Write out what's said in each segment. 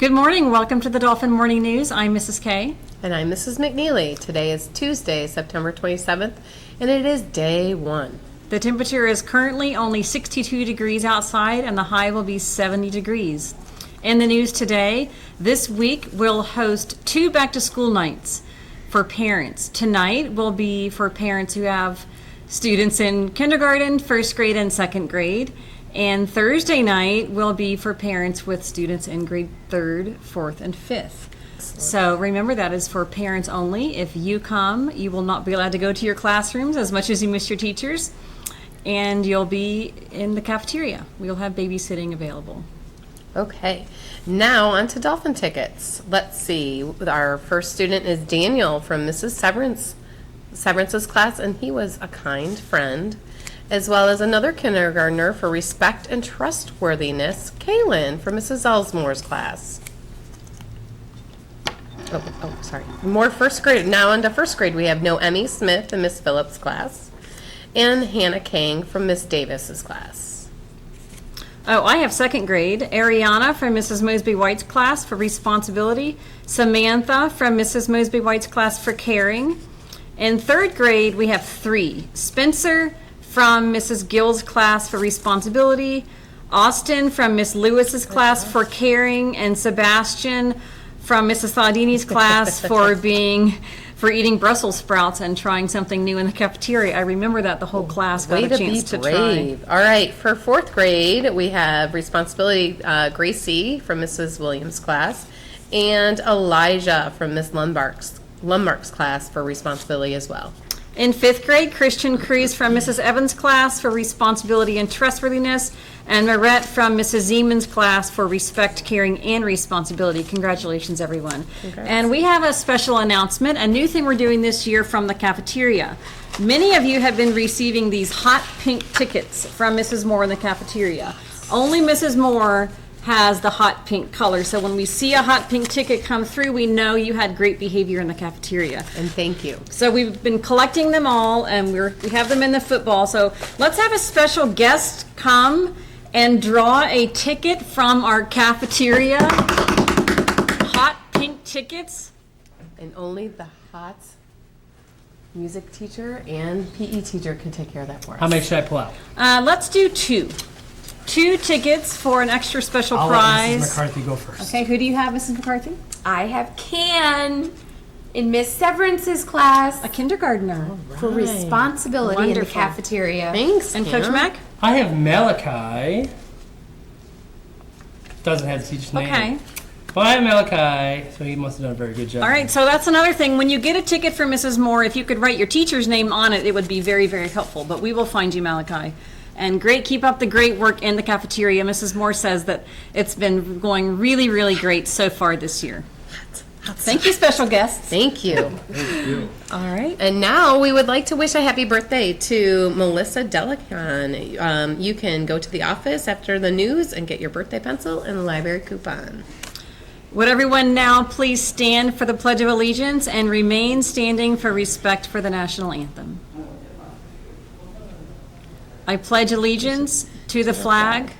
Good morning. Welcome to the Dolphin Morning News. I'm Mrs. K. And I'm Mrs. McNeely. Today is Tuesday, September 27th, and it is day 1. The temperature is currently only 62 degrees outside, and the high will be 70 degrees. In the news today, this week we'll host 2 back-to-school nights for parents. Tonight will be for parents who have students in kindergarten, first grade, and second grade. And Thursday night will be for parents with students in grade 3rd, 4th, and 5th. So remember, that is for parents only. If you come, you will not be allowed to go to your classrooms as much as you miss your teachers. And you'll be in the cafeteria. We'll have babysitting available. Okay, now on to Dolphin tickets. Let's see. Our first student is Daniel from Mrs. Severance's class, and he was a kind friend, as well as another kindergartner for respect and trustworthiness, Kaylin from Mrs. Ellsmore's class. Sorry. More first grade. Now on to first grade, we have Noemi Smith in Miss Phillips' class, and Hannah Kang from Miss Davis's class. Oh, I have second grade. Ariana from Mrs. Mosby White's class for responsibility. Samantha from Mrs. Mosby White's class for caring. In third grade, we have 3. Spencer from Mrs. Gill's class for responsibility. Austin from Miss Lewis's class for caring. And Sebastian from Mrs. Saladini's class for eating Brussels sprouts and trying something new in the cafeteria. I remember that the whole class got a chance to try. All right, for fourth grade, we have responsibility Gracie from Mrs. Williams' class, and Elijah from Miss Lumbark's class for responsibility as well. In 5th grade, Christian Cruz from Mrs. Evans' class for responsibility and trustworthiness, and Marette from Mrs. Zeman's class for respect, caring, and responsibility. Congratulations, everyone. Congrats. And we have a special announcement, a new thing we're doing this year from the cafeteria. Many of you have been receiving these hot pink tickets from Mrs. Moore in the cafeteria. Only Mrs. Moore has the hot pink color. So when we see a hot pink ticket come through, we know you had great behavior in the cafeteria. And thank you. So we've been collecting them all, and we have them in the football. So let's have a special guest come and draw a ticket from our cafeteria. Hot pink tickets. And only the hot music teacher and PE teacher can take care of that for us. How many should I pull out? Let's do 2. 2 tickets for an extra special I'll prize. let Mrs. McCarthy go first. Okay, who do you have, Mrs. McCarthy? I have Can in Miss Severance's class A kindergartner. for responsibility in the Wonderful. cafeteria. Thanks, And Hannah. Coach Mack? I have Malachi. Doesn't have the teacher's name. Okay. Well, I have Malachi, so he must have done a very good job. All right, so that's another thing. When you get a ticket from Mrs. Moore, if you could write your teacher's name on it, it would be very, very helpful. But we will find you, Malachi. And great, keep up the great work in the cafeteria. Mrs. Moore says that it's been going really, really great so far this year. Thank you, special guests. Thank you. All right. And now we would like to wish a happy birthday to Melissa Delacan. You can go to the office after the news and get your birthday pencil and the library coupon. Would everyone now please stand for the Pledge of Allegiance and remain standing for respect for the national anthem. I pledge allegiance to the flag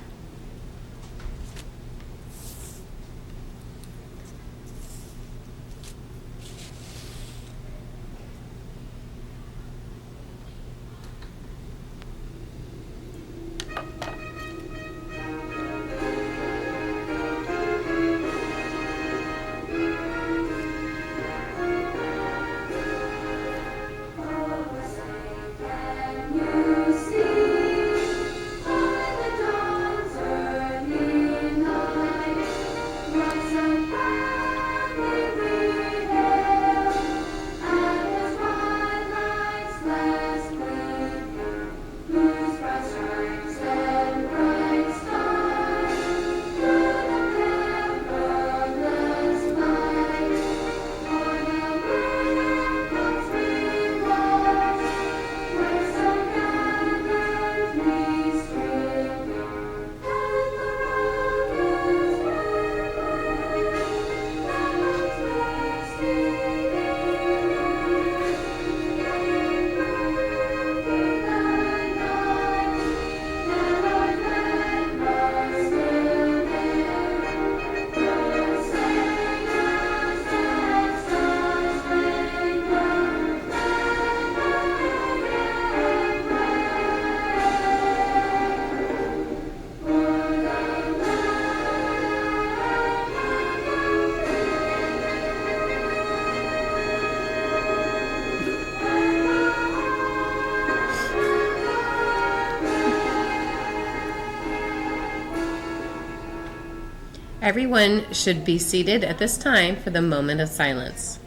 Everyone should be seated at this time for the moment of silence.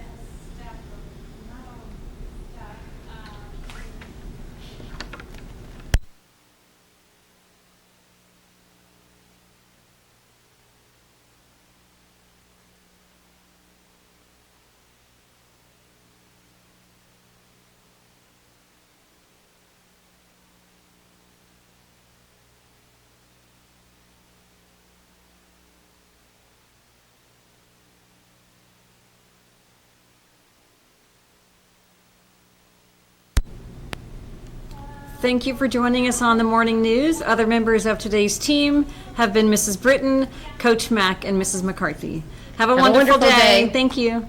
Thank you for joining us on the morning news. Other members of today's team have been Mrs. Britton, Coach Mack, and Mrs. McCarthy. Have a wonderful day. day. Thank you.